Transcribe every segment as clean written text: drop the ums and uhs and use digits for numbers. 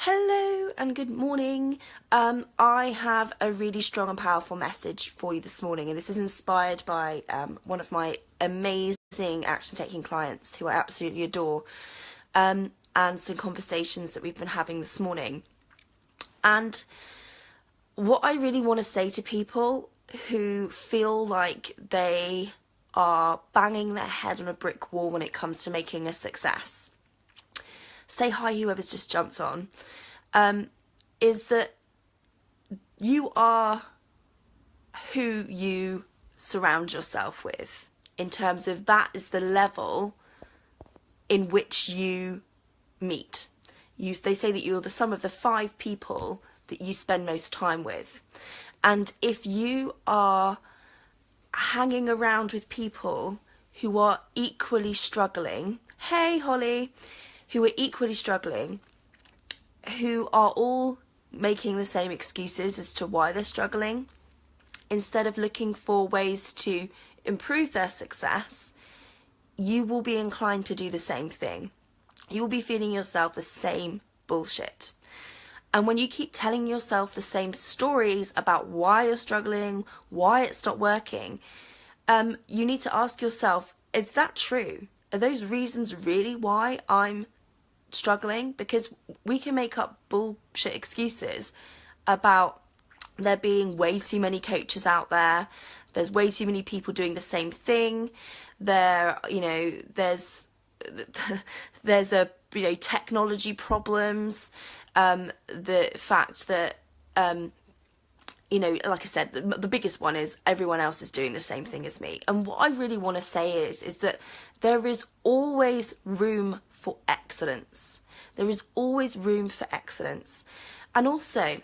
Hello and good morning. I have a really strong and powerful message for you this morning, and this is inspired by one of my amazing action-taking clients who I absolutely adore, and some conversations that we've been having this morning. And what I really want to say to people who feel like they are banging their head on a brick wall when it comes to making a success, say hi whoever's just jumped on, is that you are who you surround yourself with, in terms of that is the level in which you meet. They say that you're the sum of the 5 people that you spend most time with. And if you are hanging around with people who are equally struggling, hey Holly, who are equally struggling, who are all making the same excuses as to why they're struggling, instead of looking for ways to improve their success, you will be inclined to do the same thing. You will be feeding yourself the same bullshit. And when you keep telling yourself the same stories about why you're struggling, why it's not working, you need to ask yourself, is that true? Are those reasons really why I'm struggling? Because we can make up bullshit excuses about there being way too many coaches out there, there's way too many people doing the same thing, there's technology problems, the fact that like I said, the biggest one is everyone else is doing the same thing as me. And what I really want to say is that there is always room for excellence. There is always room for excellence. And also,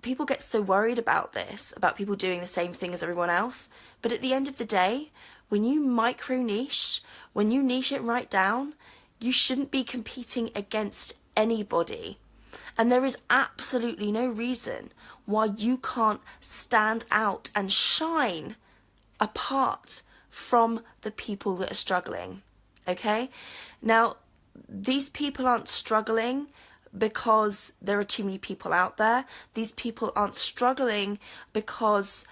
people get so worried about this, about people doing the same thing as everyone else. But at the end of the day, when you micro niche, when you niche it right down, you shouldn't be competing against anybody. And there is absolutely no reason why you can't stand out and shine apart from the people that are struggling. Okay? Now, these people aren't struggling because there are too many people out there. These people aren't struggling because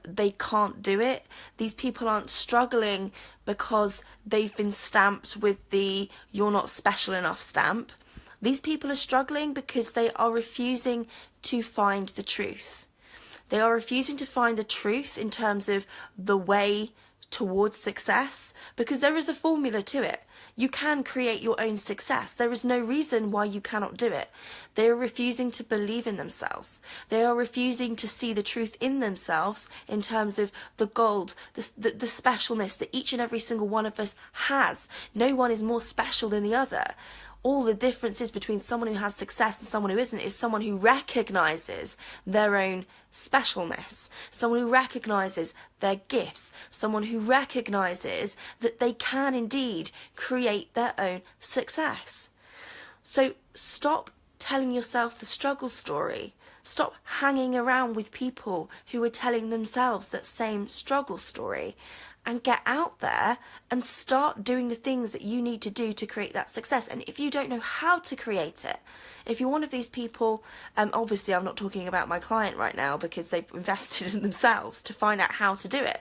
they can't do it. These people aren't struggling because they've been stamped with the "you're not special enough" stamp. These people are struggling because they are refusing to find the truth. They are refusing to find the truth in terms of the way towards success, because there is a formula to it. You can create your own success. There is no reason why you cannot do it. They are refusing to believe in themselves. They are refusing to see the truth in themselves in terms of the gold, the specialness that each and every single one of us has. No one is more special than the other. All the differences between someone who has success and someone who isn't is someone who recognises their own specialness, someone who recognises their gifts, someone who recognises that they can indeed create their own success. So stop telling yourself the struggle story. Stop hanging around with people who are telling themselves that same struggle story, and get out there and start doing the things that you need to do to create that success. And if you don't know how to create it, if you're one of these people, obviously I'm not talking about my client right now because they've invested in themselves to find out how to do it,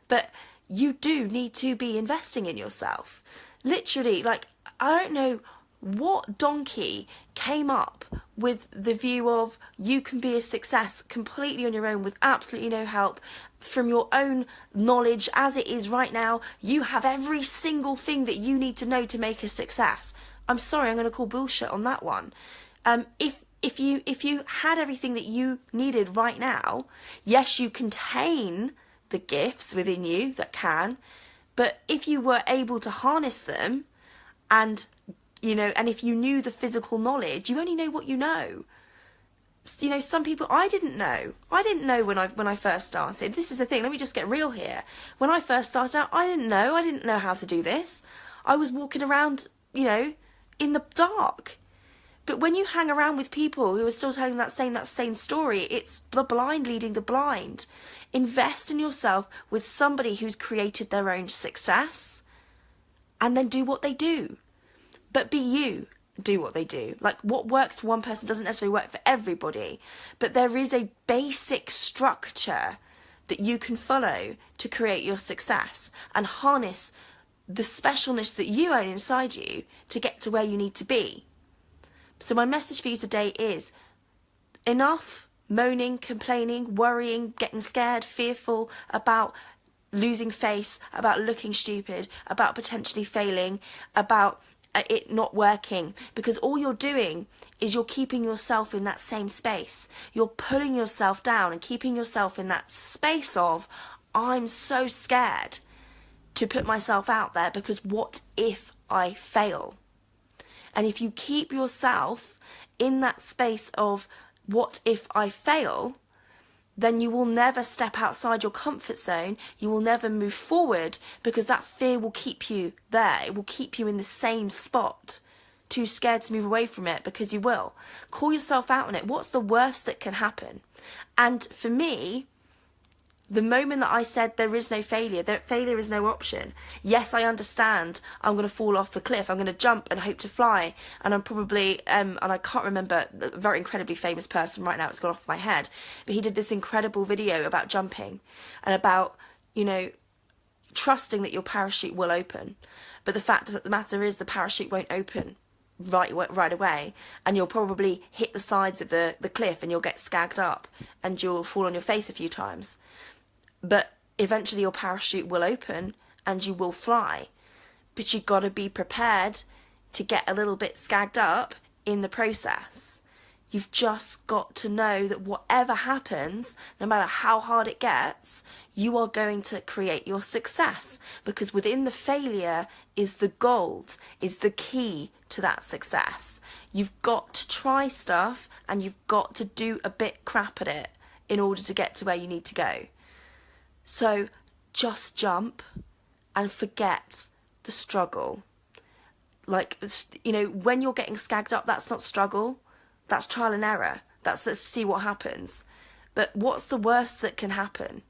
but you do need to be investing in yourself. Literally, I don't know what donkey came up with the view of you can be a success completely on your own with absolutely no help from your own knowledge. As it is right now, you have every single thing that you need to know to make a success. I'm sorry, I'm going to call bullshit on that one. If you had everything that you needed right now, yes, you contain the gifts within you that can, but if you were able to harness them and if you knew the physical knowledge, you only know what you know. Some people, I didn't know when I first started. This is the thing, let me just get real here. When I first started out, I didn't know how to do this. I was walking around, in the dark. But when you hang around with people who are still telling that same story, it's the blind leading the blind. Invest in yourself with somebody who's created their own success, and then do what they do. But be you. do what they do. Like, what works for one person doesn't necessarily work for everybody, but there is a basic structure that you can follow to create your success and harness the specialness that you own inside you to get to where you need to be. So my message for you today is enough moaning, complaining, worrying, getting scared, fearful about losing face, about looking stupid, about potentially failing, about it not working, because all you're doing is you're keeping yourself in that same space. You're pulling yourself down and keeping yourself in that space of, I'm so scared to put myself out there because what if I fail? And if you keep yourself in that space of what if I fail, then you will never step outside your comfort zone. You will never move forward because that fear will keep you there. It will keep you in the same spot, too scared to move away from it, because you will. Call yourself out on it. What's the worst that can happen? And for me, the moment that I said there is no failure, that failure is no option. Yes, I understand I'm going to fall off the cliff. I'm going to jump and hope to fly. And I'm probably, and I can't remember, a very incredibly famous person right now, it's gone off my head. But he did this incredible video about jumping and about, you know, trusting that your parachute will open. But the fact of the matter is the parachute won't open right away, and you'll probably hit the sides of the cliff and you'll get skagged up and you'll fall on your face a few times. But eventually your parachute will open and you will fly. But you've got to be prepared to get a little bit skagged up in the process. You've just got to know that whatever happens, no matter how hard it gets, you are going to create your success. Because within the failure is the gold, is the key to that success. You've got to try stuff and you've got to do a bit crap at it in order to get to where you need to go. So just jump and forget the struggle. Like, you know, when you're getting skagged up, that's not struggle. That's trial and error. That's let's see what happens. But what's the worst that can happen?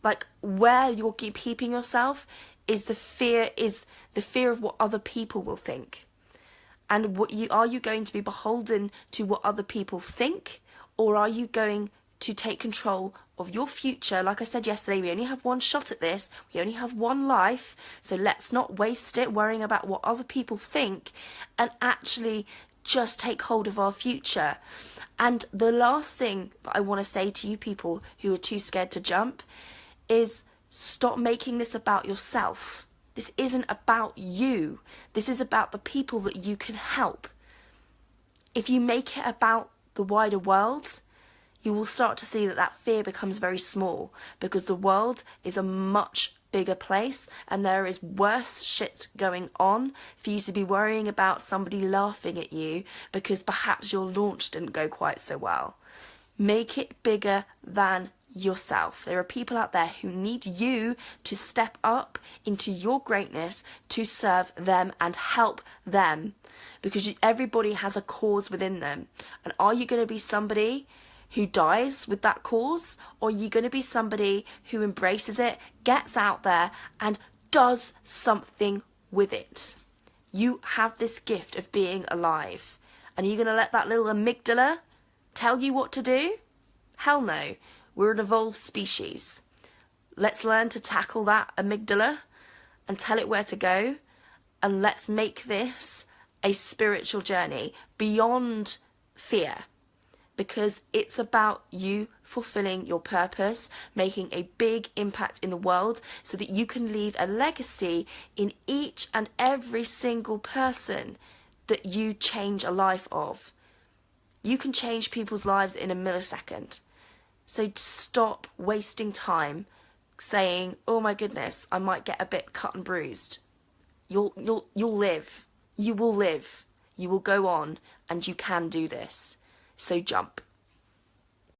Like, where you're keeping yourself is the fear of what other people will think. And are you going to be beholden to what other people think, or are you going to take control of your future? Like I said yesterday, we only have one shot at this. We only have one life. So let's not waste it worrying about what other people think and actually just take hold of our future. And the last thing that I want to say to you people who are too scared to jump is stop making this about yourself. This isn't about you. This is about the people that you can help. If you make it about the wider world, you will start to see that that fear becomes very small, because the world is a much bigger place and there is worse shit going on for you to be worrying about somebody laughing at you because perhaps your launch didn't go quite so well. Make it bigger than yourself. There are people out there who need you to step up into your greatness to serve them and help them, because everybody has a cause within them. And are you going to be somebody who dies with that cause, or are you going to be somebody who embraces it, gets out there and does something with it? You have this gift of being alive. And are you going to let that little amygdala tell you what to do? Hell no. We're an evolved species. Let's learn to tackle that amygdala and tell it where to go, and let's make this a spiritual journey beyond fear. Because it's about you fulfilling your purpose, making a big impact in the world so that you can leave a legacy in each and every single person that you change a life of. You can change people's lives in a millisecond. So stop wasting time saying, oh my goodness, I might get a bit cut and bruised. You'll live. You will live. You will go on, and you can do this. So jump.